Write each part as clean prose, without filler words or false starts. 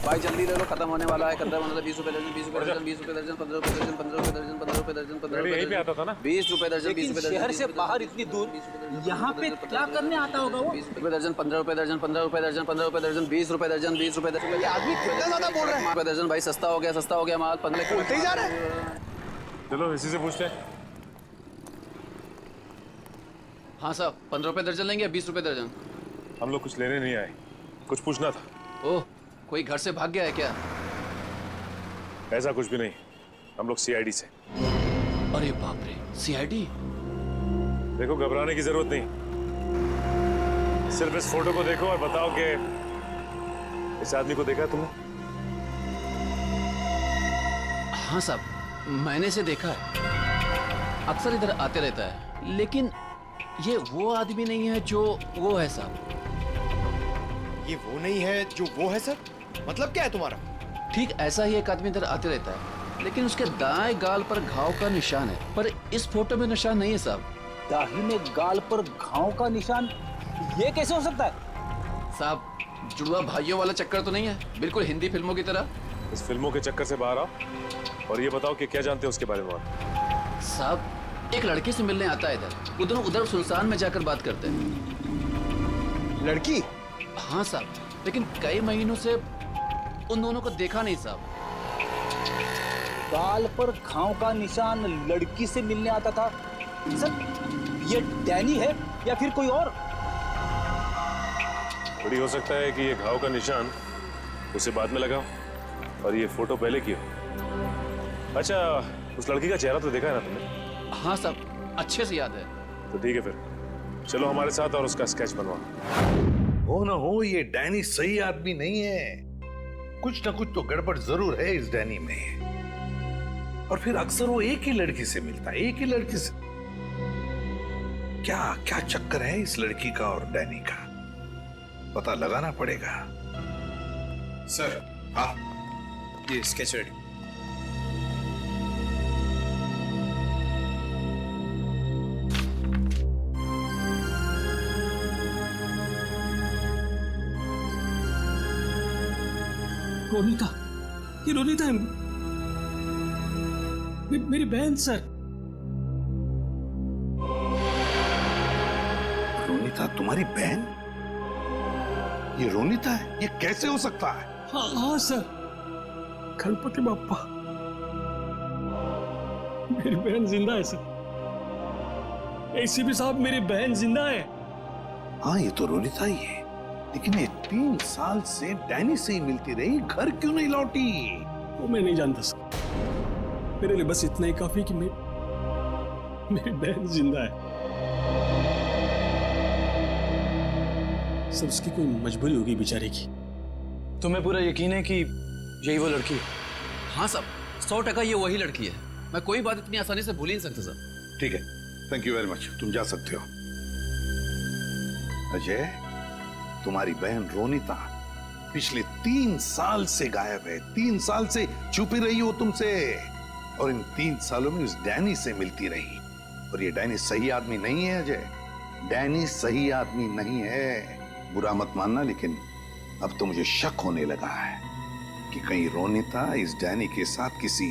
भाई जल्दी ले लो, खत्म होने वाला है। 20 रुपए दर्जन, 20 रुपए दर्जन, 20 रुपए दर्जन, 15 रुपए दर्जन, 15 रुपए दर्जन, 15 रुपए दर्जन, 15 रुपए यहीं पे आता था ना? 20 रुपए दर्जन, 20 रुपए दर्जन। शहर से बाहर इतनी दूर यहाँ पे क्या करने आता होगा वो? 20 रुपए दर्जन, 15 रुपए दर्जन, 15 रुपए दर्जन, 15 रुपए दर्जन, 20 रुपए दर्जन, 20 रुपए दर्जन। ये आदमी कितना ज्यादा बोल रहा है? रुपए दर्जन भाई, सस्ता हो गया माल। 15 बोलते ही जा रहा है। चलो इसी से पूछते हैं। हाँ साहब, 15 रुपए दर्जन लेंगे या 20 रुपए दर्जन? हम लोग कुछ लेने नहीं आए, कुछ पूछना था। ओह, कोई घर से भाग गया है क्या? ऐसा कुछ भी नहीं, हम लोग सीआईडी से। अरे बाप रे, सीआईडी? देखो घबराने की जरूरत नहीं, सिर्फ इस फोटो को देखो और बताओ कि इस आदमी को देखा तुमने? हाँ साहब, मैंने इसे देखा है, अक्सर इधर आते रहता है, लेकिन ये वो आदमी नहीं है जो वो है साहब। ये वो नहीं है जो वो है सर? मतलब क्या है तुम्हारा? ठीक ऐसा ही एक आदमी इधर आते रहता है, लेकिन उसके दाएं गाल पर घाव का निशान है, पर इस फोटो में निशान नहीं है साहब। दाहिने गाल पर घाव का निशान, ये कैसे हो सकता है? साहब, जुड़वा भाइयों वाला चक्कर तो नहीं है? बिल्कुल हिंदी फिल्मों की तरह। इस फिल्मों के चक्कर से बाहर आओ और ये बताओ कि क्या जानते हो उसके बारे में आप? साहब, एक लड़की से मिलने आता है इधर, उधर सुनसान में जाकर बात करते हैं। लड़की? हाँ साहब, लेकिन कई महीनों से उन दोनों को देखा नहीं साहब। गाल पर घाव का निशान, लड़की से मिलने आता था। सर, ये डैनी है या फिर कोई और? बड़ी हो सकता है कि ये घाव का निशान उसे बाद में लगा और ये फोटो पहले की हो। अच्छा, उस लड़की का चेहरा तो देखा है ना तुमने? हाँ साहब, अच्छे से याद है। तो ठीक है, फिर चलो हमारे साथ और उसका स्केच बनवाओ। हो ना हो, ये डैनी सही आदमी नहीं है। कुछ ना कुछ तो गड़बड़ जरूर है इस डैनी में। और फिर अक्सर वो एक ही लड़की से मिलता है, एक ही लड़की से। क्या क्या चक्कर है इस लड़की का और डैनी का? पता लगाना पड़ेगा। सर, हाँ, ये स्केच रेडी। रोनिता, ये रोनिता है, मेरी बहन सर। रोनिता तुम्हारी बहन? ये रोनिता है? ये कैसे हो सकता है? हाँ सर, गणपति बाप्पा, मेरी बहन जिंदा है सर। एसीपी साहब, मेरी बहन जिंदा है। हाँ, ये तो रोनिता ही है, लेकिन ये 3 साल से डैनी से ही मिलती रही, घर क्यों नहीं लौटी? वो मैं नहीं जानता सर, मेरे लिए बस इतना ही काफी कि मेरी बहन जिंदा है। सर, उसकी कोई मजबूरी होगी बेचारे की। तुम्हें पूरा यकीन है कि यही वो लड़की है? हाँ साहब, 100% ये वही लड़की है। मैं कोई बात इतनी आसानी से भूल ही नहीं सकता साहब। ठीक है, थैंक यू वेरी मच, तुम जा सकते हो। अजय, तुम्हारी बहन रोनिता पिछले 3 साल से गायब है। 3 साल से छुपी रही हो तुमसे, और इन 3 सालों में उस डैनी से मिलती रही। और ये डैनी सही आदमी नहीं है अजय, डैनी सही आदमी नहीं है। बुरा मत मानना, लेकिन अब तो मुझे शक होने लगा है कि कहीं रोनिता इस डैनी के साथ किसी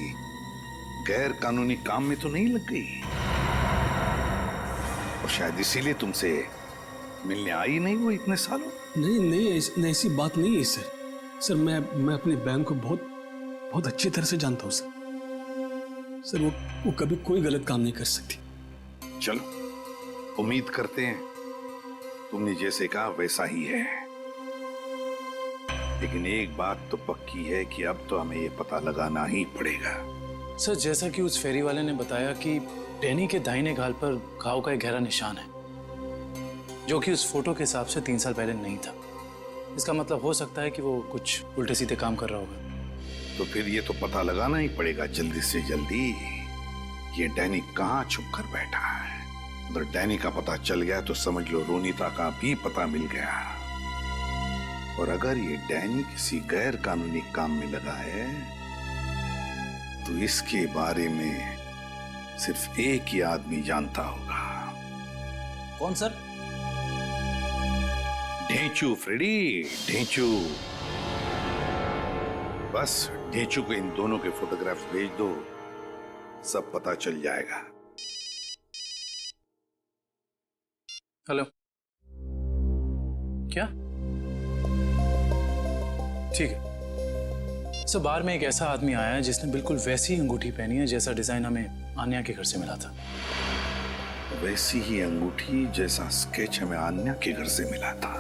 गैर कानूनी काम में तो नहीं लग गई, और शायद इसीलिए तुमसे मिलने आई नहीं वो इतने सालों। नहीं, ऐसी बात नहीं है सर। सर, मैं अपनी बहन को बहुत अच्छी तरह से जानता हूँ सर। सर, वो कभी कोई गलत काम नहीं कर सकती। चलो, उम्मीद करते हैं तुमने जैसे कहा वैसा ही है। लेकिन एक बात तो पक्की है कि अब तो हमें ये पता लगाना ही पड़ेगा। सर, जैसा कि उस फेरी वाले ने बताया कि डैनी के दाहिने गाल पर घाव का एक गहरा निशान है, जो कि उस फोटो के हिसाब से 3 साल पहले नहीं था। इसका मतलब हो सकता है कि वो कुछ उल्टे सीधे काम कर रहा होगा। तो फिर ये तो पता लगाना ही पड़ेगा जल्दी से जल्दी, ये डैनी कहाँ छुप कर बैठा है। अगर डैनी का पता चल गया तो समझ लो रोनिता का भी पता मिल गया। और अगर ये डैनी किसी गैर कानूनी काम में लगा है तो इसके बारे में सिर्फ एक ही आदमी जानता होगा। कौन सर? ढेंचू फ्रेडी, ढेंचू। बस ढेचू को इन दोनों के फोटोग्राफ्स भेज दो, सब पता चल जाएगा। हेलो, क्या? ठीक है। सो बार में एक ऐसा आदमी आया है जिसने बिल्कुल वैसी अंगूठी पहनी है जैसा डिजाइन हमें आन्या के घर से मिला था। वैसी ही अंगूठी जैसा स्केच हमें आन्या के घर से मिला था।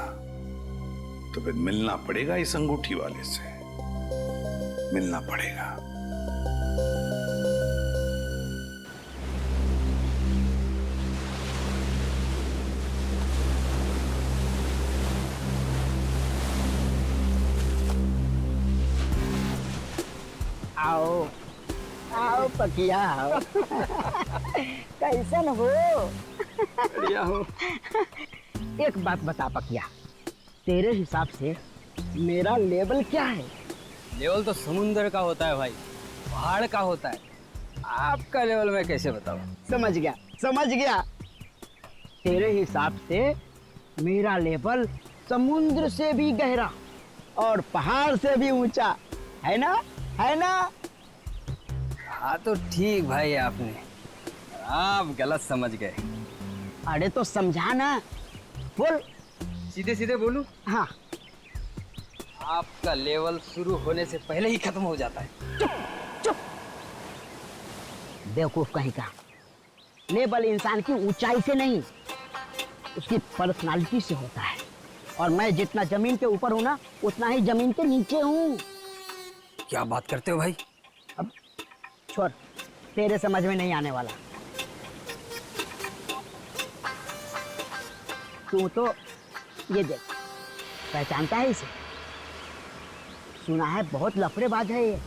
तो फिर मिलना पड़ेगा इस अंगूठी वाले से, मिलना पड़ेगा। आओ आओ पकिया आओ। कैसन हो? बढ़िया हो। एक बात बता पकिया, तेरे हिसाब से मेरा लेवल क्या है? लेवल तो समुंदर का होता है भाई, पहाड़ का होता है। आपका लेवल मैं कैसे बताऊं? समझ गया समझ गया। तेरे हिसाब से मेरा लेवल समुद्र से भी गहरा और पहाड़ से भी ऊंचा है ना, है ना? हाँ तो ठीक भाई, आपने आप गलत समझ गए। अरे तो समझा ना, बोल। सीधे सीधे बोलूं? हाँ। आपका लेवल शुरू होने से पहले ही खत्म हो जाता है। चुप। बेवकूफ कहीं का। लेवल इंसान की ऊंचाई से नहीं, उसकी पर्सनालिटी से होता है। और मैं जितना जमीन के ऊपर हूं ना, उतना ही जमीन के नीचे हूं। क्या बात करते हो भाई? अब छोड़, तेरे समझ में नहीं आने वाला। तू तो ये देख, पहचानता है इसे? सुना है बहुत लफड़ेबाज है ये।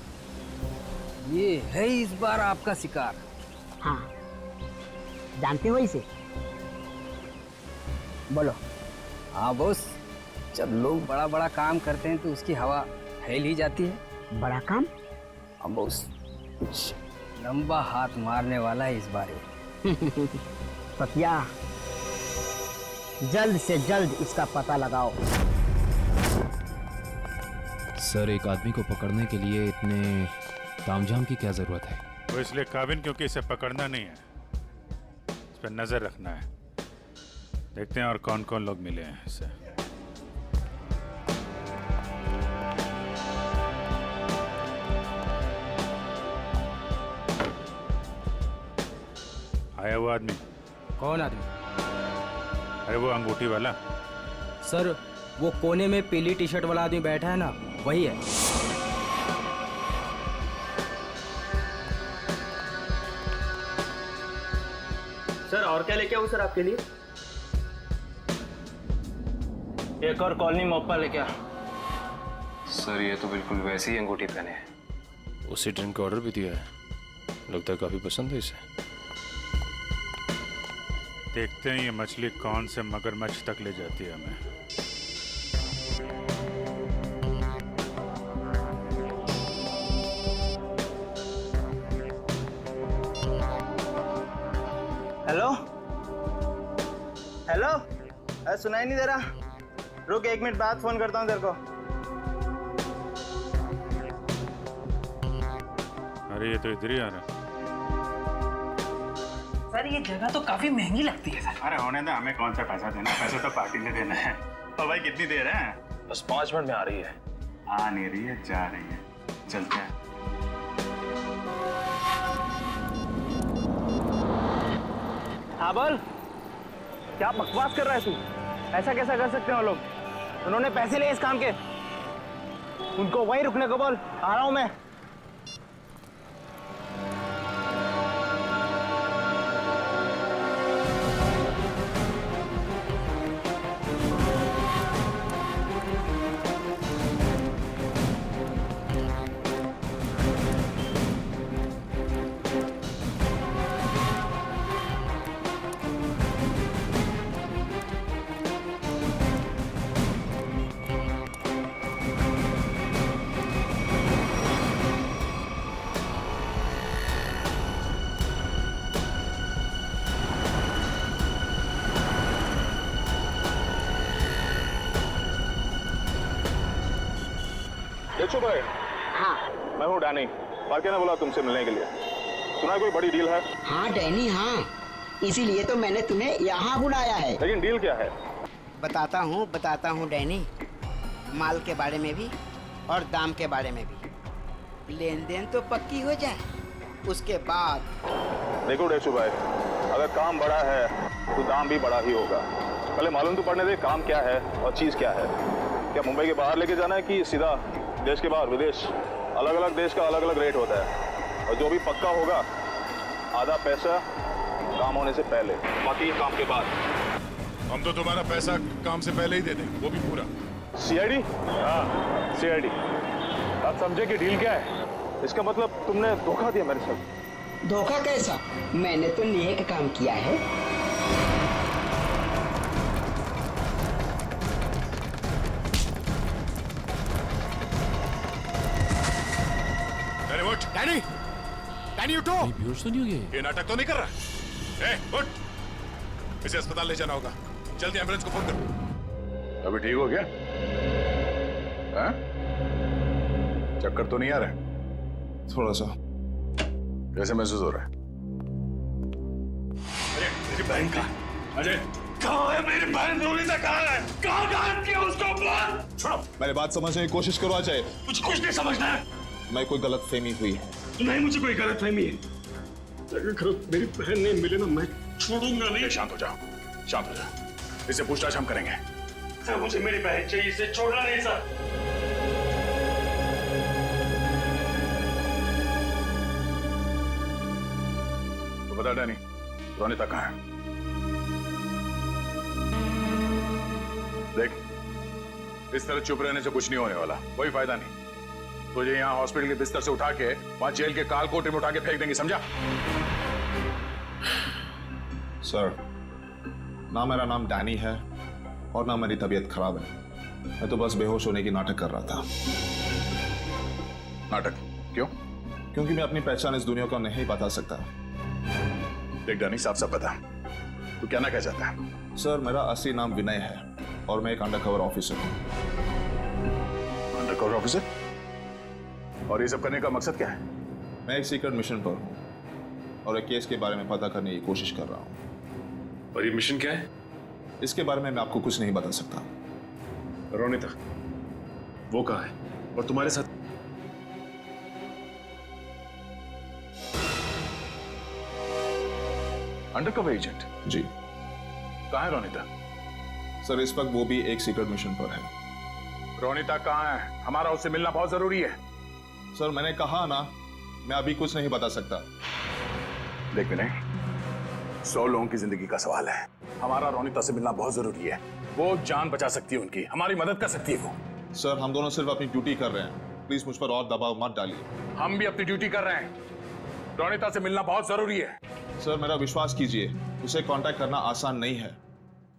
ये है इस बार आपका शिकार। हाँ, जानते हो इसे? बोलो। हाँ बॉस, जब लोग बड़ा बड़ा काम करते हैं तो उसकी हवा फैल ही जाती है। बड़ा काम? हाँ बॉस, कुछ लंबा हाथ मारने वाला है इस बार ये। पतिया, जल्द से जल्द इसका पता लगाओ। सर, एक आदमी को पकड़ने के लिए इतने तामझाम की क्या जरूरत है? वो इसलिए काबिन क्योंकि इसे पकड़ना नहीं है, इस पर नजर रखना है। देखते हैं और कौन कौन लोग मिले हैं इसे। आया वो आदमी? कौन आदमी? अरे वो अंगूठी वाला। सर, वो कोने में पीली टी शर्ट वाला आदमी बैठा है ना, वही है। सर, और क्या लेके आऊं सर आपके लिए? एक और कॉलोनी मोप्पा लेके आ। सर, ये तो बिल्कुल वैसी ही अंगूठी पहने है। उसी ड्रिंक का ऑर्डर भी दिया है, लगता है काफी पसंद है इसे। देखते हैं ये मछली कौन से मगरमच्छ तक ले जाती है हमें। हेलो हेलो, अरे सुनाई नहीं दे रहा? रुक, 1 मिनट बाद फोन करता हूँ तेरे को। अरे ये तो इधर ही आ रहा है। सर, ये जगह तो काफी महंगी लगती है सर। अरे होने दे, हमें कौन सा पैसा देना है, पैसा तो पार्टी ने देना है। तो भाई कितनी देर है? बस 5 मिनट में आ रही है। आ नहीं रही है, जा रही है। चलते हैं। हाँ बोल, क्या बकवास कर रहा है तू? ऐसा कैसा कर सकते हैं वो लोग? उन्होंने पैसे लिए इस काम के। उनको वहीं रुकने को बोल, आ रहा हूं मैं। देखो भाई, हाँ मैं हूँ डैनी। पार्के ने बोला तुमसे मिलने के लिए। सुना है कोई बड़ी डील है? हाँ डैनी हाँ, इसीलिए तो मैंने तुम्हें यहाँ बुलाया है। लेकिन डील क्या है? बताता हूँ डैनी। माल के बारे में भी और दाम के बारे में भी। लेन देन तो पक्की हो जाए, उसके बाद। देखो डेशू भाई, अगर काम बड़ा है तो दाम भी बड़ा ही होगा। पहले मालूम तो पड़ने दे काम क्या है और चीज क्या है। क्या मुंबई के बाहर लेके जाना है कि सीधा देश के बाहर विदेश? अलग अलग देश का अलग अलग रेट होता है, और जो भी पक्का होगा आधा पैसा काम होने से पहले, बाकी काम के बाद। हम तो तुम्हारा पैसा काम से पहले ही दे दें, वो भी पूरा। सीआईडी? हाँ सीआईडी। आप समझे कि डील क्या है? इसका मतलब तुमने धोखा दिया मेरे साथ। धोखा कैसा? मैंने तो नेक काम किया है। अरे उठ डैनी, डैनी उठो। बेहोश तो नहीं हो गया? ये नाटक तो नहीं कर रहा? उठ, इसे अस्पताल ले जाना होगा। जल्दी एम्बुलेंस को फोन कर। अभी ठीक हो गया? हाँ? चक्कर तो नहीं आ रहा? थोड़ा सा। कैसे महसूस हो रहा है? अरे मेरी बहन कहाँ? अजय कहाँ है मेरी बहन? रोनिता कहाँ है? कहाँ गायब किया उसको? बोल। छोड़ो। मेरी बात समझने की कोशिश करो अजय। मुझे कुछ नहीं समझना है। मैं कोई गलत फहमी हुई है। नहीं मुझे कोई गलत फहमी है। अगर मेरी बहन नहीं मिले ना, मैं छोड़ूंगा नहीं। शांत हो जाओ, शांत हो जाओ। इसे पूछताछ हम करेंगे। सर मुझे मेरी बहन चाहिए, इसे छोड़ना नहीं सर। तो बता डैनी, रोनिता कहाँ है? देख, इस तरह चुप रहने से कुछ नहीं होने वाला, कोई फायदा नहीं। तुझे यहाँ हॉस्पिटल के बिस्तर से उठा के वहां जेल के काल कोठरी में उठा के फेंक देंगे, समझा? सर, ना मेरा नाम डैनी है और ना मेरी तबीयत खराब है। मैं तो बस बेहोश होने की नाटक कर रहा था। नाटक? क्यों? क्योंकि मैं अपनी पहचान इस दुनिया को नहीं बता सकता। देख डैनी, साफ साफ बता, तू क्या ना कह चाहता है? सर, मेरा असली नाम विनय है और मैं एक अंडरकवर ऑफिसर हूँ। Undercover officer? और ये सब करने का मकसद क्या है? मैं एक सीक्रेट मिशन पर हूँ और एक केस के बारे में पता करने की कोशिश कर रहा हूँ। और ये मिशन क्या है? इसके बारे में मैं आपको कुछ नहीं बता सकता। रोनिता वो कहाँ है और तुम्हारे साथ? Undercover agent? जी। कहाँ है रोनिता? सर, इस वक्त वो भी एक सीक्रेट मिशन पर है। रोनिता कहाँ है? हमारा उससे मिलना बहुत जरूरी है। सर, मैंने कहा ना, मैं अभी कुछ नहीं बता सकता। देख विनय, 100 लोगों की जिंदगी का सवाल है। हमारा रोनिता से मिलना बहुत जरूरी है। वो जान बचा सकती है उनकी, हमारी मदद कर सकती है वो। सर, हम दोनों सिर्फ अपनी ड्यूटी कर रहे हैं। प्लीज मुझ पर और दबाव मत डालिए। हम भी अपनी ड्यूटी कर रहे हैं। रोनिता से मिलना बहुत जरूरी है। सर, मेरा विश्वास कीजिए, उसे कांटेक्ट करना आसान नहीं है।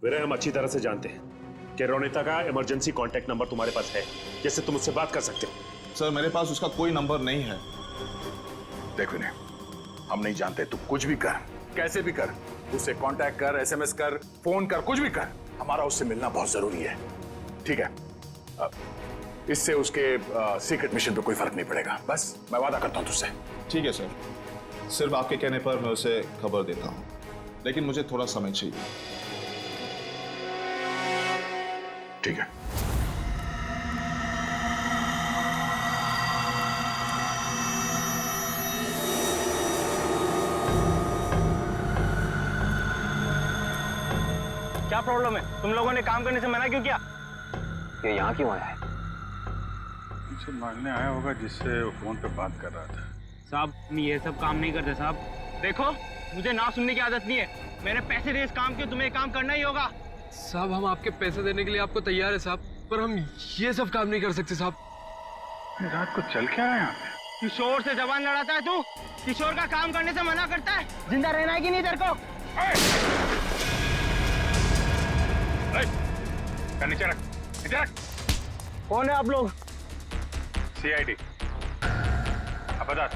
विनय, हम अच्छी तरह से जानते हैं कि रोनिता का इमरजेंसी कांटेक्ट नंबर तुम्हारे पास है, जिससे तुम उससे बात कर सकते हो। सर, मेरे पास उसका कोई नंबर नहीं है। देख विनय, हम नहीं जानते, तू कुछ भी कर, कैसे भी कर, उससे कांटेक्ट कर, एसएमएस कर, फोन कर, कुछ भी कर। हमारा उससे मिलना बहुत जरूरी है, ठीक है? इससे उसके सीक्रेट मिशन पे कोई फर्क नहीं पड़ेगा। बस मैं वादा करता हूं तुझसे। ठीक है सर, सिर्फ आपके कहने पर मैं उसे खबर देता हूं, लेकिन मुझे थोड़ा समय चाहिए। ठीक है। क्या प्रॉब्लम है? तुम लोगों ने काम करने से मना क्यों किया? ये यहाँ क्यों आया है? मुझसे मांगने आया होगा, जिससे वो फोन पे बात कर रहा था। साहब, ये सब काम नहीं करते साहब। देखो, मुझे ना सुनने की आदत नहीं है। मैंने पैसे दिए इस काम के, तुम्हें काम करना ही होगा। साहब, हम आपके पैसे देने के लिए आपको तैयार है साहब, पर हम ये सब काम नहीं कर सकते साहब। रात को चल क्या है यहाँ पे? किशोर से जबान लड़ाता है तू? किशोर का काम करने से मना करता है? जिंदा रहना है कि नहीं तेरे को? नीचे रख, नीचे रख। कौन है आप लोग? सीआईडी। अब बता,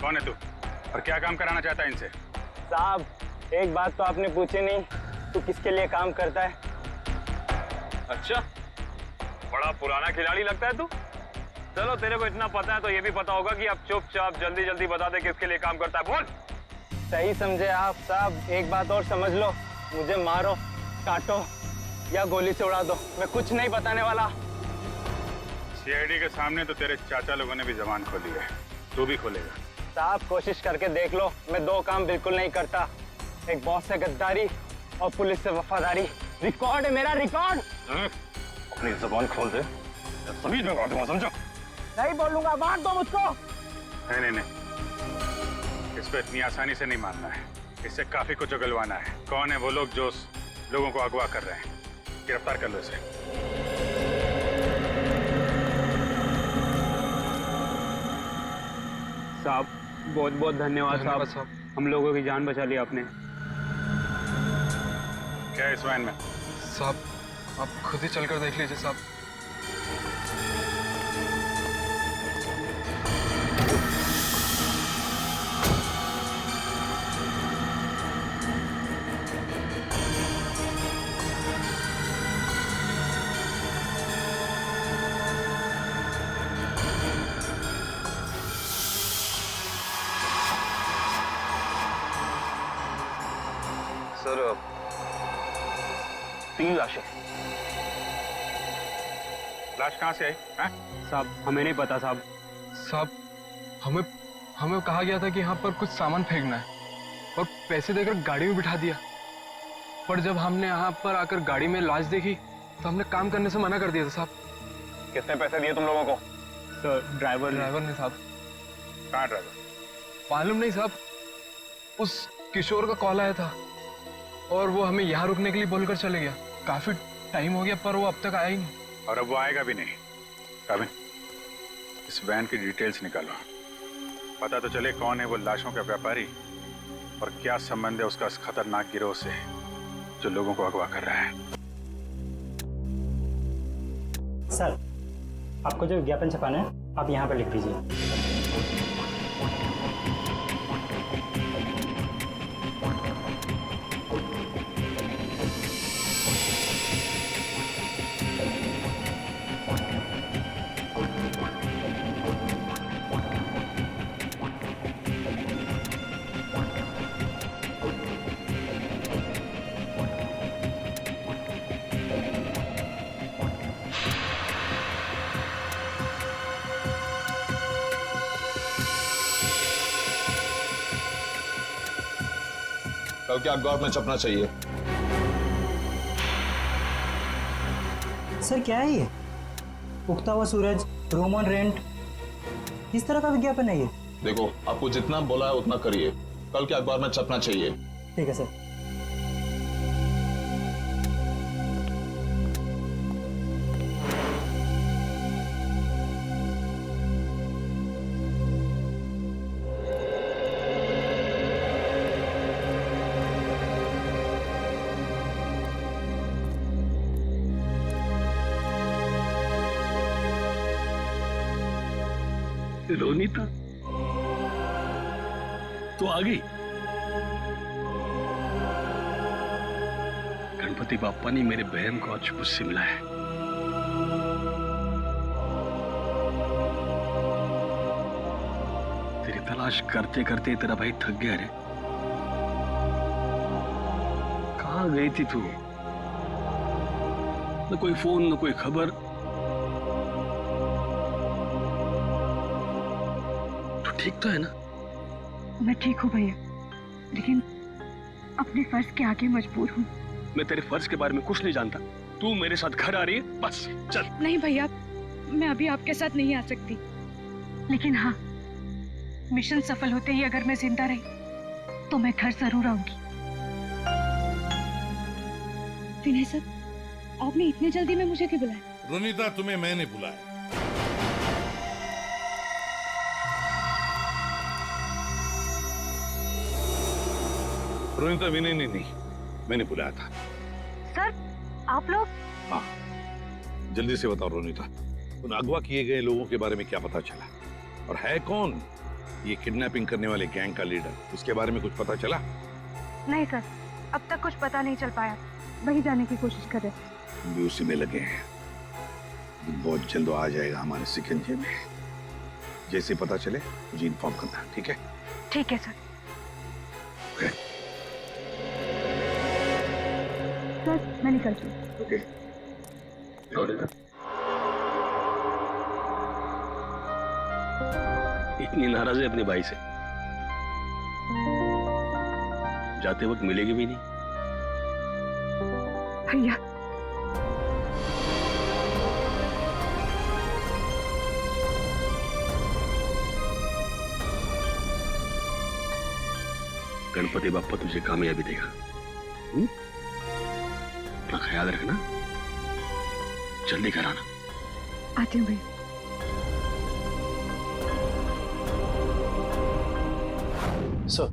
कौन है तू और क्या काम कराना चाहता है इनसे? साहब, एक बात तो आपने पूछी नहीं, तू किसके लिए काम करता है? अच्छा, बड़ा पुराना खिलाड़ी लगता है तू। चलो तेरे को इतना पता है तो ये भी पता होगा कि अब चुपचाप जल्दी जल्दी बता दे किसके लिए काम करता है। बोल। सही समझे आप साहब। एक बात और समझ लो, मुझे मारो, काटो या गोली से उड़ा दो, मैं कुछ नहीं बताने वाला। सीआईडी के सामने तो तेरे चाचा लोगों ने भी जबान खोली है, तू भी खोलेगा। साहब कोशिश करके देख लो, मैं दो काम बिल्कुल नहीं करता, एक बॉस से गद्दारी और पुलिस से वफादारी। रिकॉर्ड है मेरा, रिकॉर्ड। अपनी जबान खोल दे, सभी लगा दूंगा, समझो? नहीं बोलूंगा, मार दो मुझको। नहीं, इस पे इतनी आसानी से नहीं मानना है, इससे काफी कुछ उगलवाना है। कौन है वो लोग जो लोगों को अगवा कर रहे हैं? गिरफ्तार कर लो इसे। साहब बहुत बहुत धन्यवाद साहब, हम लोगों की जान बचा ली आपने। क्या है इस वैन में? साहब आप खुद ही चलकर देख लीजिए साहब। सर 3 लाशें। लाश कहाँ से आई? साहब हमें नहीं पता साहब। साहब हमें कहा गया था कि यहाँ पर कुछ सामान फेंकना है और पैसे देकर गाड़ी में बिठा दिया, पर जब हमने यहाँ पर आकर गाड़ी में लाश देखी तो हमने काम करने से मना कर दिया था साहब। कितने पैसे दिए तुम लोगों को? सर ड्राइवर ने साहब। कहाँ ड्राइवर? मालूम नहीं साहब, उस किशोर का कॉल आया था और वो हमें यहाँ रुकने के लिए बोलकर चले गया। काफी टाइम हो गया पर वो अब तक आया ही नहीं। और अब वो आएगा भी नहीं। काबिन, इस वैन की डिटेल्स निकालो, पता तो चले कौन है वो लाशों का व्यापारी और क्या संबंध है उसका इस खतरनाक गिरोह से जो लोगों को अगवा कर रहा है। सर आपको जो विज्ञापन छपाना है आप यहाँ पर लिख दीजिए। कल के अखबार में छपना चाहिए। सर क्या है ये? उगता हुआ सूरज, रूम ऑन रेंट, इस तरह का विज्ञापन है ये? देखो आपको जितना बोला है उतना करिए, कल के अखबार में छपना चाहिए। ठीक है सर। रोनीता तो आ गई। गणपति बाप्पा ने मेरे बहन को आज मुझसे मिला है। तेरी तलाश करते करते तेरा भाई थक गया रे। कहाँ गई थी तू? न कोई फोन न कोई खबर। ठीक तो है ना? मैं ठीक हूँ भैया, लेकिन अपने फर्ज के आगे मजबूर हूँ। मैं तेरे फर्ज के बारे में कुछ नहीं जानता। तू मेरे साथ घर आ रही है, बस चल। नहीं भैया, मैं अभी आपके साथ नहीं आ सकती, लेकिन हाँ, मिशन सफल होते ही अगर मैं जिंदा रही तो मैं घर जरूर आऊंगी। विनय सर, आपने इतनी जल्दी में मुझे क्यों बुलाया? रोनीता तुम्हें मैंने बुलाया। रोनीता विनय ने नहीं, मैंने बुलाया था। सर आप लोग? हाँ, जल्दी से बताओ रोनीता, उन अगवा किए गए लोगों के बारे में क्या पता चला? और है कौन ये किडनैपिंग करने वाले गैंग का लीडर? उसके बारे में कुछ पता चला? नहीं सर, अब तक कुछ पता नहीं चल पाया, वही जाने की कोशिश कर रहे। हम भी उसी में लगे हैं। बहुत जल्द वो आ जाएगा हमारे शिकंजे में। जैसे पता चले मुझे इन्फॉर्म करना, ठीक है? ठीक है सर। ओके सर मैं निकलती हूँ। ओके। इतनी नाराज है अपने भाई से, जाते वक्त मिलेगी भी नहीं। भैया गणपति बाप्पा तुझे कामयाबी देगा। अपना ख्याल रखना, जल्दी कराना। आती हूँ भैया। सर,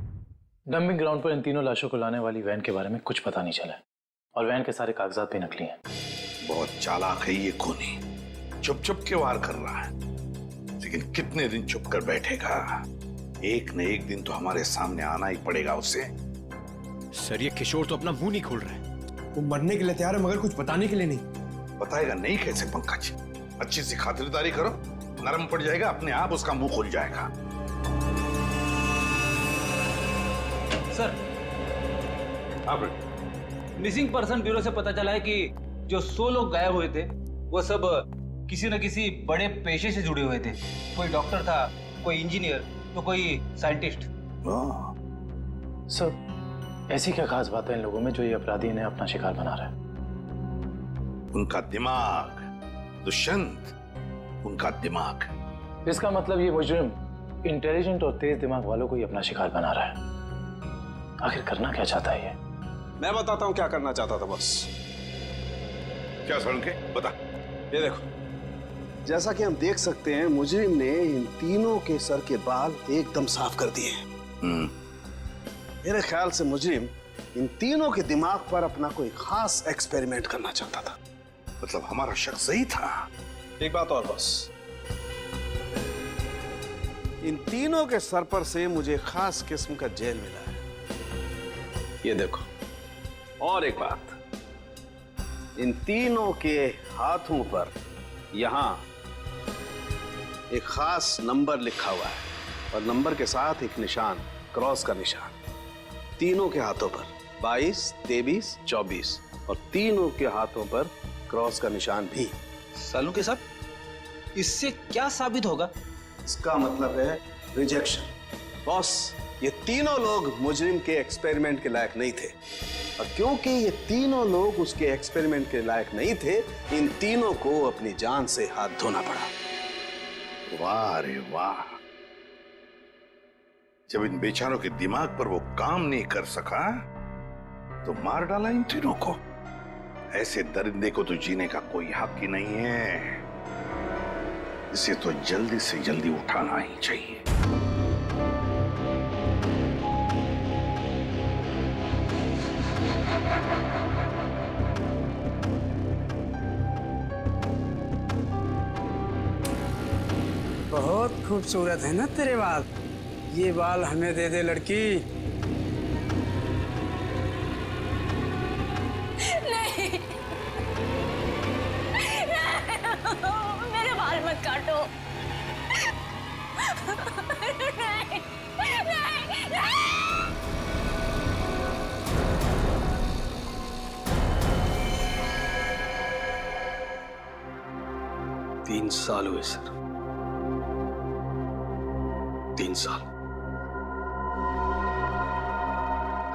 डंपिंग ग्राउंड पर इन तीनों लाशों को लाने वाली वैन के बारे में कुछ पता नहीं चला है और वैन के सारे कागजात भी नकली हैं। बहुत चालाक है ये खूनी, चुप चुप के वार कर रहा है, लेकिन कितने दिन चुप कर बैठेगा? एक न एक दिन तो हमारे सामने आना ही पड़ेगा उसे। सर, ये किशोर तो अपना मुंह नहीं खोल रहा है। वो मरने के लिए तैयार है मगर कुछ बताने के लिए नहीं। बताएगा नहीं कैसे पंकज? अच्छी सी खातिरदारी करो, नरम पड़ जाएगा, अपने आप उसका मुंह खुल जाएगा। सर, मिसिंग पर्सन ब्यूरो से पता चला है कि जो 100 लोग गायब हुए थे वो सब किसी न किसी बड़े पेशे से जुड़े हुए थे। कोई डॉक्टर था, कोई इंजीनियर, तो कोई साइंटिस्ट। सर, ऐसी क्या खास बात है इन लोगों में जो ये अपराधी इन्हें अपना शिकार बना रहा है? उनका दिमाग दुष्यंत, उनका दिमाग। इसका मतलब ये मुजरिम इंटेलिजेंट और तेज दिमाग वालों को ही अपना शिकार बना रहा है। आखिर करना क्या चाहता है ये? मैं बताता हूँ क्या करना चाहता था बस। क्या सड़के बता। ये देखो, जैसा कि हम देख सकते हैं मुजरिम ने इन तीनों के सर के बाल एकदम साफ कर दिए। मेरे ख्याल से मुजरिम इन तीनों के दिमाग पर अपना कोई खास एक्सपेरिमेंट करना चाहता था। मतलब हमारा शक सही था। एक बात और बस, इन तीनों के सर पर से मुझे खास किस्म का जेल मिला है। ये देखो, और एक बात, इन तीनों के हाथों पर यहां एक खास नंबर लिखा हुआ है और नंबर के साथ एक निशान, क्रॉस का निशान। तीनों के हाथों पर 22, 23, 24 और तीनों के हाथों पर क्रॉस का निशान भी। सालू के साथ इससे क्या साबित होगा? इसका मतलब है रिजेक्शन। बॉस, ये तीनों लोग मुजरिम के एक्सपेरिमेंट के लायक नहीं थे और क्योंकि ये तीनों लोग उसके एक्सपेरिमेंट के लायक नहीं थे, इन तीनों को अपनी जान से हाथ धोना पड़ा। वाह रे वाह, जब इन बेचारों के दिमाग पर वो काम नहीं कर सका तो मार डाला इन तीनों को। ऐसे दरिंदे को तो जीने का कोई हक ही नहीं है। इसे तो जल्दी से जल्दी उठाना ही चाहिए। बहुत खूबसूरत है ना तेरे बाल। ये बाल हमें दे दे लड़की। नहीं, मेरे बाल मत काटो। नहीं, नहीं, नहीं। 3 साल हुए सर, 3 साल।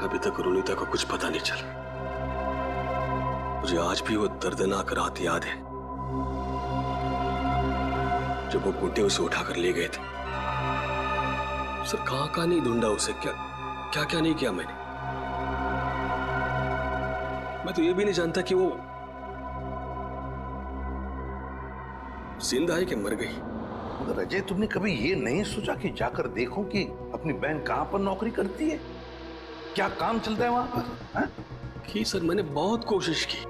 अभी तक रोनिता को कुछ पता नहीं चला। मुझे आज भी वो दर्दनाक रात याद है जब वो गुड्डे उसे उठाकर ले गए थे। सर, कहां कहां नहीं ढूंढा उसे, क्या क्या क्या नहीं किया मैंने। मैं तो ये भी नहीं जानता कि वो जिंदा है कि मर गई। मगर अजय, तुमने कभी ये नहीं सोचा कि जाकर देखो कि अपनी बहन कहां पर नौकरी करती है, क्या काम चलता है वहां पर? की सर, मैंने बहुत कोशिश की।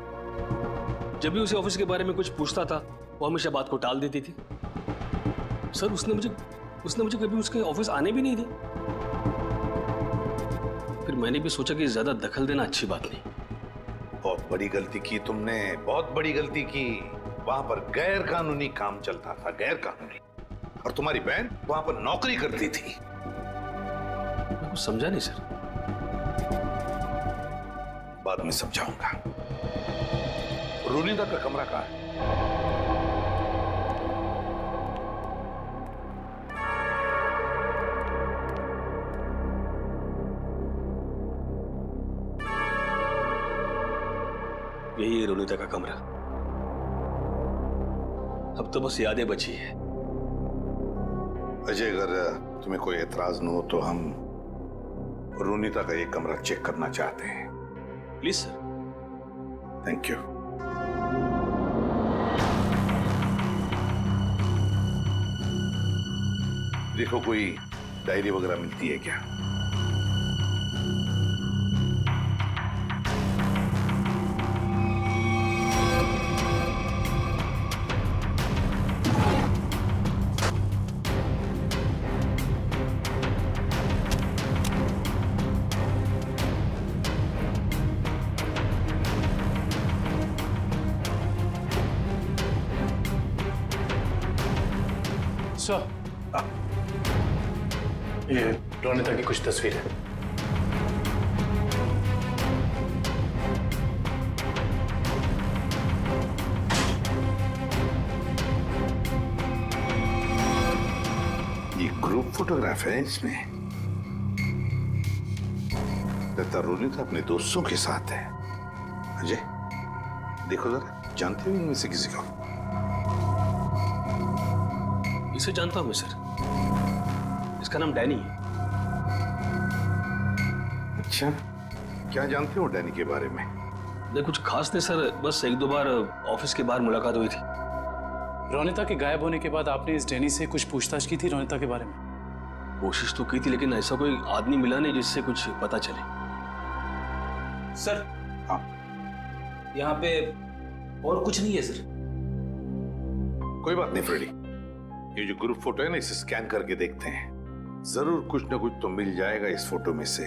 जब भी उसे ऑफिस के बारे में कुछ पूछता था वो हमेशा बात को टाल देती थी। सर, उसने मुझे कभी उसके ऑफिस आने भी नहीं दिया। फिर मैंने भी सोचा कि ज्यादा दखल देना अच्छी बात नहीं। बहुत बड़ी गलती की तुमने, बहुत बड़ी गलती की। वहां पर गैर कानूनी काम चलता था, गैर कानूनी। और तुम्हारी बहन वहां पर नौकरी करती थी। मैं कुछ समझा नहीं सर। बाद में समझाऊंगा। रोनिता का कमरा कहाँ है? यही है रोनिता का कमरा। अब तो बस यादें बची है। अजय, अगर तुम्हें कोई एतराज न हो तो हम रोनिता का ये कमरा चेक करना चाहते हैं। Please sir. Thank you. देखो, कोई डायरी वगैरह मिलती है क्या? सर, ये रोनिता की कुछ तस्वीरें। ये ग्रुप फोटोग्राफ है इसमें। लगता रोनिता अपने दोस्तों के साथ है। अजय, देखो जरा, जानते हो इनमें से किसी को? इसे जानता हूं मैं सर। इसका नाम डैनी है। अच्छा, क्या जानते हो डैनी के बारे में? नहीं, कुछ खास नहीं सर। बस एक दो बार ऑफिस के बाहर मुलाकात हुई थी। रोनिता के गायब होने के बाद आपने इस डैनी से कुछ पूछताछ की थी रोनिता के बारे में? कोशिश तो की थी, लेकिन ऐसा कोई आदमी मिला नहीं जिससे कुछ पता चले। सर, हाँ, यहाँ पे और कुछ नहीं है सर। कोई बात नहीं फ्रेडी। ये जो ग्रुप फोटो है ना, इसे स्कैन करके देखते हैं। जरूर कुछ ना कुछ तो मिल जाएगा इस फोटो में से।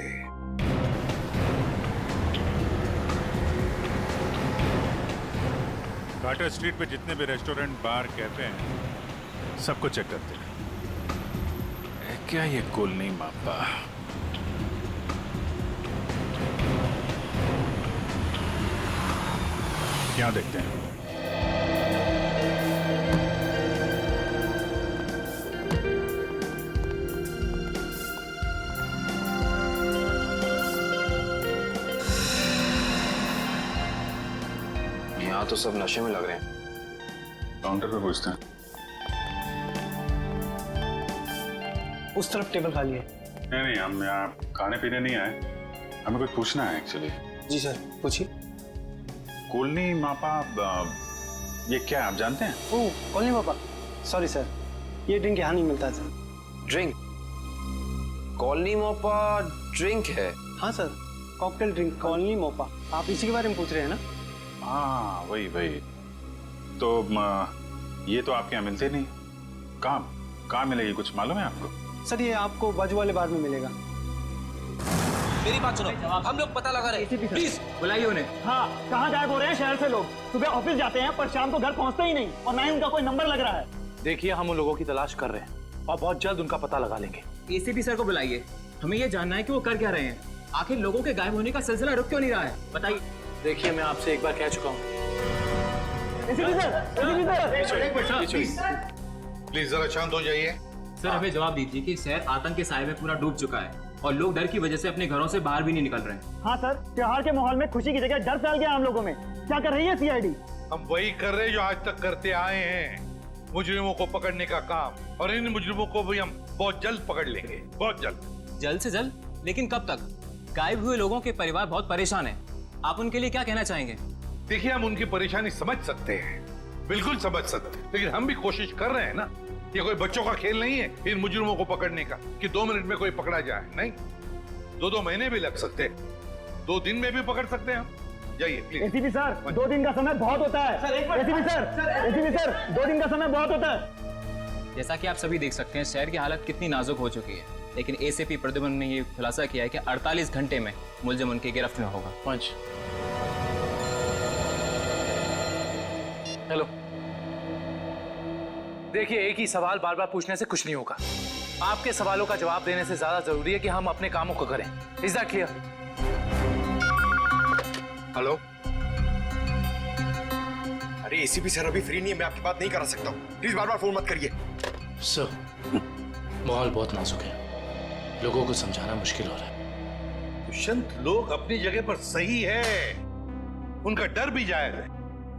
कार्टर स्ट्रीट पे जितने भी रेस्टोरेंट, बार, कैफे हैं, सबको चेक करते हैं। क्या ये कॉलोनी मापा? क्या देखते हैं? यहाँ तो सब नशे में लग रहे हैं। काउंटर पे पूछते हैं। उस तरफ टेबल खाली है। नहीं, हम यहाँ खाने पीने नहीं आए, हमें कुछ पूछना है एक्चुअली। जी सर, पूछिए। कॉलोनी मापा, ये क्या है आप जानते हैं? ओह, कॉलोनी मापा। सॉरी सर, ये ड्रिंक यहाँ नहीं मिलता sir. Drink? Colony Mopa drink है? हाँ sir, cocktail drink colony Mopa. आप इसी के बारे में पूछ रहे हैं ना? हाँ, वही। तो ये तो आपके यहाँ मिलते नहीं। कहाँ मिलेगी, कुछ मालूम है आपको? सर, ये आपको बाजू वाले बार में मिलेगा। मेरी बात सुनो, हम लोग पता लगा रहे हैं। प्लीज बुलाइए उन्हें। हाँ, कहाँ गायब हो रहे हैं शहर से लोग? सुबह ऑफिस जाते हैं पर शाम को घर पहुँचते ही नहीं, और ना ही उनका कोई नंबर लग रहा है। देखिए, हम उन लोगों की तलाश कर रहे हैं और बहुत जल्द उनका पता लगा लेंगे। एसीपी सर को बुलाइए। हमें ये जानना है कि वो कर क्या रहे हैं। आखिर लोगों के गायब होने का सिलसिला रुक क्यों नहीं रहा है, बताइए। देखिए, मैं आपसे एक बार कह चुका हूँ। प्लीज जरा शांत हो जाइए। सर, हमें जवाब दीजिए कि शहर आतंक के साए में पूरा डूब चुका है और लोग डर की वजह से अपने घरों से बाहर भी नहीं निकल रहे हैं। हाँ सर, त्योहार के माहौल में खुशी की जगह डर फैल गया हम लोगों में। क्या कर रही है सीआईडी? हम वही कर रहे हैं जो आज तक करते आए हैं, मुजरिमों को पकड़ने का काम। और इन मुजरिमों को भी हम बहुत जल्द पकड़ लेंगे, बहुत जल्द। जल्द से जल्द? लेकिन कब तक? गायब हुए लोगों के परिवार बहुत परेशान हैं। आप उनके लिए क्या कहना चाहेंगे? देखिए, हम उनकी परेशानी समझ सकते हैं, बिल्कुल समझ सकते हैं, लेकिन हम भी कोशिश कर रहे हैं ना। ये कोई बच्चों का खेल नहीं है इन मुजरिमों को पकड़ने का कि 2 मिनट में कोई पकड़ा जाए। नहीं, 2 महीने भी लग सकते हैं, 2 दिन में भी पकड़ सकते हैं हम। जाइए प्लीज। एसीपी सर, 2 दिन का समय बहुत होता है। एसीपी सर, 2 दिन का समय बहुत होता है। जैसा कि आप सभी देख सकते हैं, शहर की हालत कितनी नाजुक हो चुकी है, लेकिन एसीपी प्रद्युम्न ने ये खुलासा किया है कि 48 घंटे में मुलजिम उनकी गिरफ्त में होगा। हेलो, देखिए, एक ही सवाल बार बार पूछने से कुछ नहीं होगा। आपके सवालों का जवाब देने से ज्यादा जरूरी है कि हम अपने कामों को करें। Is that clear? हेलो। अरे एसीपी सर अभी फ्री नहीं है, मैं आपकी बात नहीं करा सकता हूँ। प्लीज बार बार फोन मत करिए। सर, माहौल बहुत नाजुक है, लोगों को समझाना मुश्किल हो रहा है। दुष्यंत, लोग अपनी जगह पर सही है, उनका डर भी जायज है।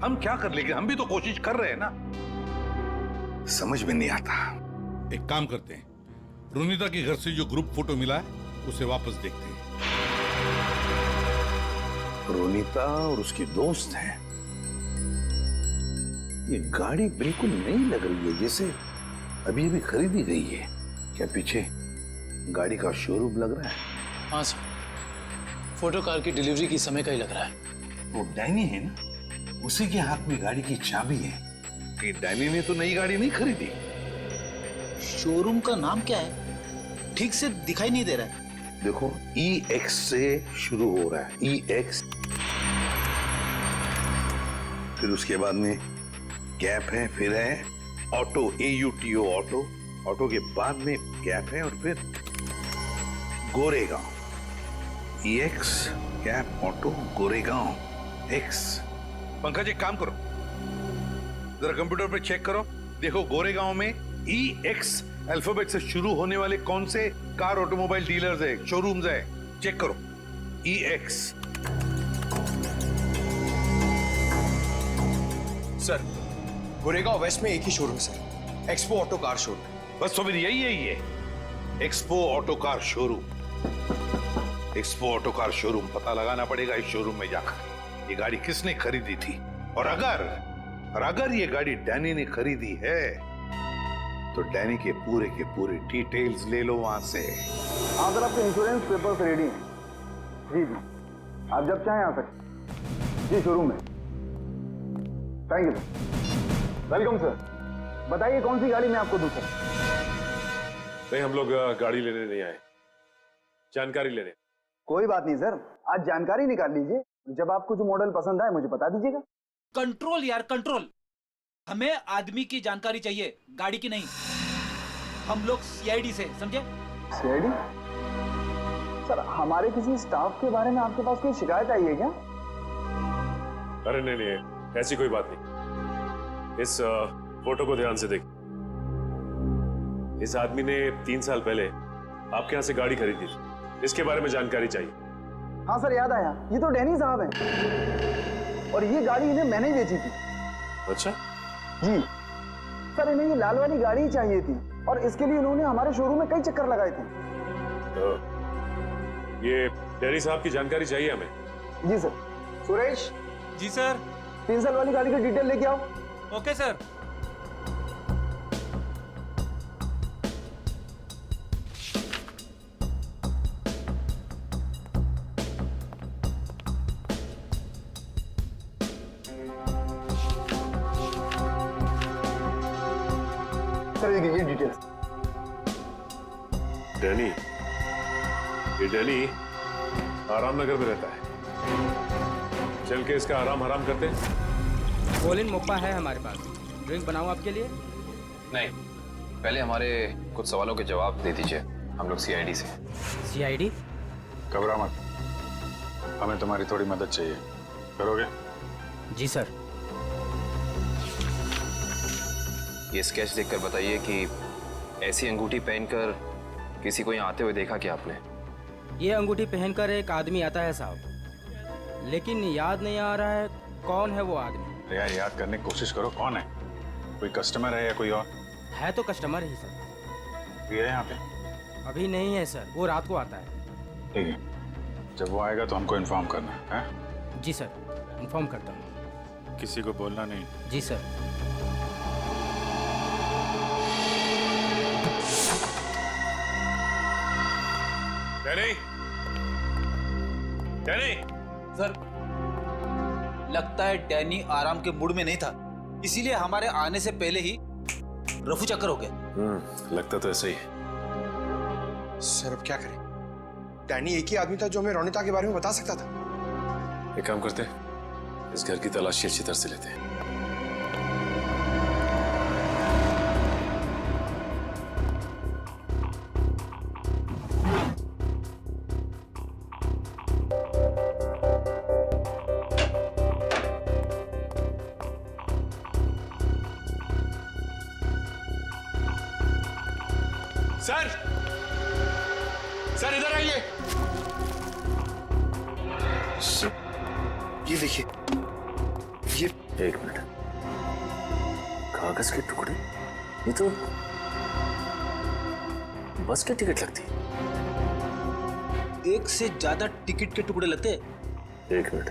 हम क्या कर लेंगे, हम भी तो कोशिश कर रहे हैं ना। समझ में नहीं आता। एक काम करते हैं, रोनिता के घर से जो ग्रुप फोटो मिला है उसे वापस देखते हैं। रोनिता और उसकी दोस्त हैं। ये गाड़ी बिल्कुल नई लग रही है, जैसे अभी अभी खरीदी गई है। क्या पीछे गाड़ी का शोरूम लग रहा है? हाँ सर, फोटो कार की डिलीवरी की समय का ही लग रहा है। वो डैनी है ना, उसी के हाथ में गाड़ी की चाबी है। कि डैनी ने तो नई गाड़ी नहीं खरीदी। शोरूम का नाम क्या है? ठीक से दिखाई नहीं दे रहा है। देखो, EX से शुरू हो रहा है, EX। फिर उसके बाद में गैप है, फिर है ऑटो, AUTO ऑटो। ऑटो के बाद में गैप है और फिर Goregaon. EX gap auto Goregaon X। Pankaj, एक काम करो, जरा कंप्यूटर पे चेक करो, देखो गोरेगांव में EX अल्फाबेट से शुरू होने वाले कौन से कार ऑटोमोबाइल डीलर्स है, शोरूम्स है। चेक करो, EX। सर, गोरेगांव वेस्ट में एक ही शोरूम है sir, expo auto car showroom. बस तो फिर यही है, ये expo auto car showroom. Expo auto car showroom पता लगाना पड़ेगा इस शोरूम में जाकर ये गाड़ी किसने खरीदी थी। और अगर ये गाड़ी डैनी ने खरीदी है तो डैनी के पूरे डिटेल्स ले लो वहां से। हाँ सर, आपके इंश्योरेंस पेपर्स रेडी हैं। जी जी, आप जब चाहें आ सकते। जी, शोरूम में। Thank you sir. Welcome sir. बताइए कौन सी गाड़ी मैं आपको दूं सर? नहीं, हम लोग गाड़ी लेने नहीं आए, जानकारी लेने। कोई बात नहीं सर, आज जानकारी निकाल लीजिए। जब आपको जो मॉडल पसंद आए मुझे बता दीजिएगा। कंट्रोल यार, कंट्रोल। हमें आदमी की जानकारी चाहिए, गाड़ी की नहीं। हम लोग CID से, समझे? CID? सर, हमारे किसी स्टाफ के बारे में आपके पास कोई शिकायत आई है क्या? अरे नहीं, ऐसी कोई बात नहीं। इस फोटो को ध्यान से देख। इस आदमी ने 3 साल पहले आपके यहाँ से गाड़ी खरीदी थी, इसके बारे में जानकारी चाहिए। हाँ सर, याद आया, ये तो डैनी साहब हैं और ये गाड़ी इन्हें मैंने ही बेची थी। अच्छा जी सर, इन्हें ये लाल वाली गाड़ी ही चाहिए थी और इसके लिए इन्होंने हमारे शोरूम में कई चक्कर लगाए थे। तो ये डैनी साहब की जानकारी चाहिए हमें। जी सर। सुरेश। जी सर। 3 साल वाली गाड़ी की डिटेल लेके आओ। Okay sir. सर, ये डिटेल्स। डैनी, ये डैनी आराम नगर में रहता है। चल के इसका आराम हराम करते हैं। कोलिन मोप्पा है हमारे पास, ड्रिंक बनाऊं आपके लिए? नहीं, पहले हमारे कुछ सवालों के जवाब दे दीजिए। हम लोग CID से। CID? घबरा मत, हमें तुम्हारी थोड़ी मदद चाहिए, करोगे? जी सर। ये स्केच देखकर बताइए कि ऐसी अंगूठी पहनकर किसी को यहाँ आते हुए देखा क्या आपने? ये अंगूठी पहनकर एक आदमी आता है साहब, लेकिन याद नहीं आ रहा है कौन है वो आदमी। यार, याद करने की कोशिश करो, कौन है? कोई कस्टमर है या कोई और? है तो कस्टमर ही सर। ये है यहाँ पे? अभी नहीं है सर, वो रात को आता है। ठीक है, जब वो आएगा तो हमको इन्फॉर्म करना है। जी सर, इन्फॉर्म करता हूँ। किसी को बोलना नहीं। जी सर। Danny, Danny. सर, लगता है डैनी आराम के मूड में नहीं था, इसीलिए हमारे आने से पहले ही रफू चक्कर हो गया। लगता तो ऐसा ही है। सर, अब क्या करें? डैनी एक ही आदमी था जो हमें रोनिता के बारे में बता सकता था। एक काम करते हैं, इस घर की तलाशी अच्छी तरह से लेते हैं। सर, सर इधर आइए। ये देखिए, ये एक मिनट, कागज के टुकड़े, ये तो बस की टिकट लगती है। एक से ज्यादा टिकट के टुकड़े लगते हैं। एक मिनट,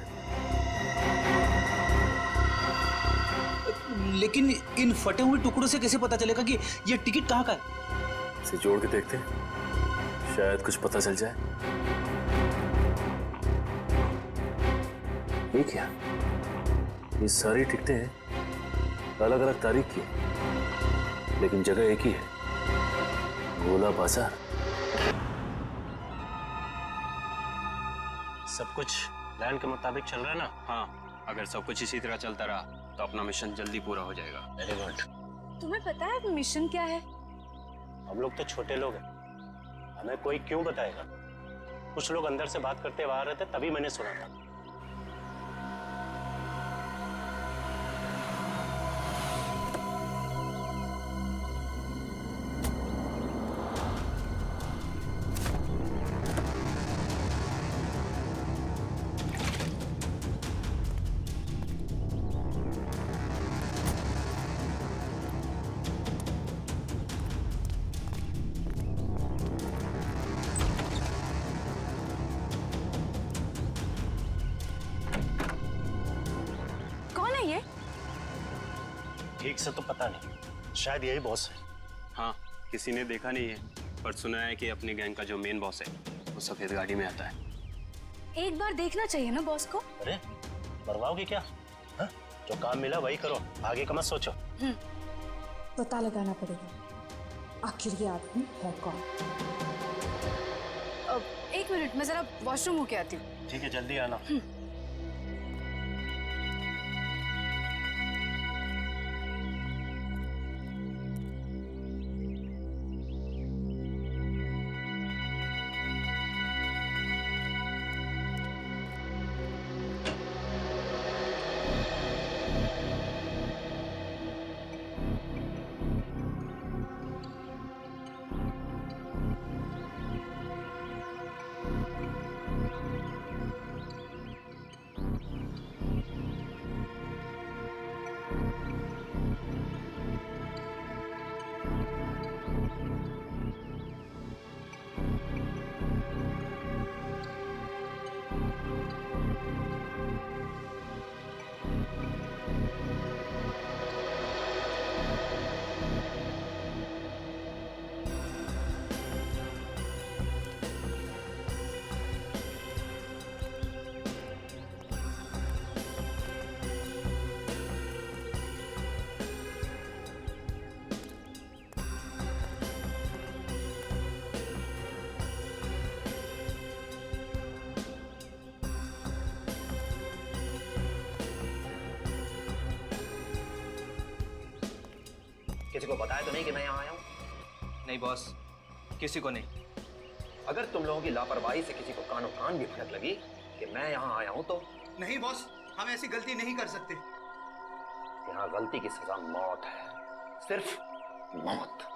लेकिन इन फटे हुए टुकड़ों से कैसे पता चलेगा कि ये टिकट कहाँ का है? इसे जोड़ के देखते हैं, शायद कुछ पता चल जाए। ये क्या? ये सारी टिकटें अलग अलग तारीख की है, लेकिन जगह एक ही है, गोला बाजार। सब कुछ प्लान के मुताबिक चल रहा है ना? हाँ, अगर सब कुछ इसी तरह चलता रहा तो अपना मिशन जल्दी पूरा हो जाएगा। Very good. तुम्हें पता है मिशन क्या है? हम लोग तो छोटे लोग हैं, हमें कोई क्यों बताएगा? कुछ लोग अंदर से बात करते बाहर रहते, तभी मैंने सुना था। ठीक से तो पता नहीं, शायद यही बॉस है। हाँ, किसी ने देखा नहीं है, पर सुना है कि अपनी गैंग का जो मेन बॉस है वो सफेद गाड़ी में आता है। एक बार देखना चाहिए ना बॉस को। अरे मरवाओगे क्या? हा? जो काम मिला वही करो, आगे का मत सोचो। पता लगाना पड़ेगा आखिर ये आदमी है कौन। एक मिनट, मैं जरा वॉशरूम होके आती हूँ। ठीक है, जल्दी आना। किसी को बताया तो नहीं कि मैं यहाँ आया हूँ? नहीं बॉस, किसी को नहीं। अगर तुम लोगों की लापरवाही से किसी को कानो कान भी भनक लगी कि मैं यहाँ आया हूँ तो? नहीं बॉस, हम ऐसी गलती नहीं कर सकते। यहाँ गलती की सजा मौत है, सिर्फ मौत।